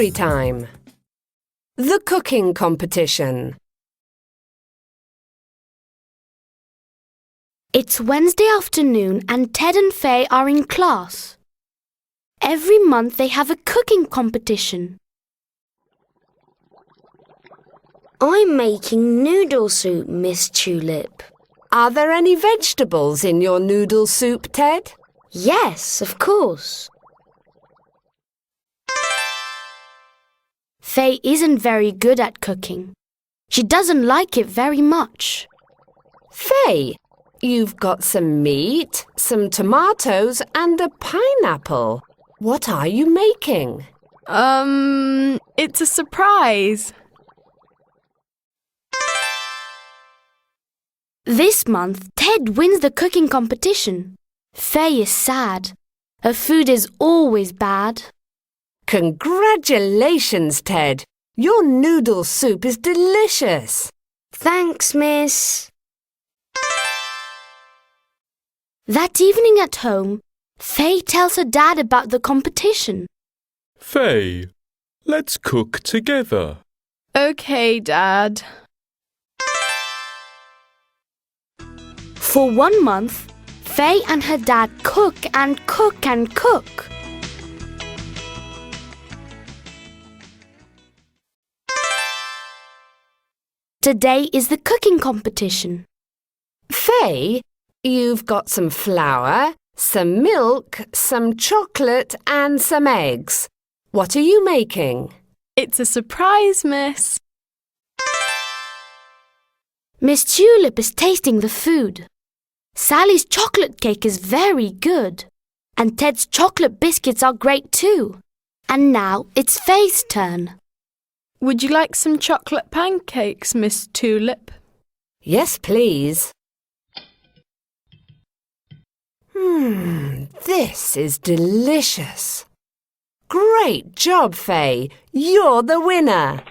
Story time. The cooking competition. It's Wednesday afternoon and Ted and Faye are in class. Every month they have a cooking competition. I'm making noodle soup, Miss Tulip. Are there any vegetables in your noodle soup, Ted? Yes, of course. Faye isn't very good at cooking. She doesn't like it very much. Faye, you've got some meat, some tomatoes and a pineapple. What are you making? It's a surprise. This month, Ted wins the cooking competition. Faye is sad. Her food is always bad. Congratulations, Ted. Your noodle soup is delicious. Thanks, Miss. That evening at home, Faye tells her dad about the competition. Faye, let's cook together. Okay, Dad. For 1 month, Faye and her dad cook and cook and cook. Today is the cooking competition. Faye, you've got some flour, some milk, some chocolate and some eggs. What are you making? It's a surprise, Miss. Miss Tulip is tasting the food. Sally's chocolate cake is very good. And Ted's chocolate biscuits are great too. And now it's Faye's turn. Would you like some chocolate pancakes, Miss Tulip? Yes, please. This is delicious. Great job, Faye. You're the winner.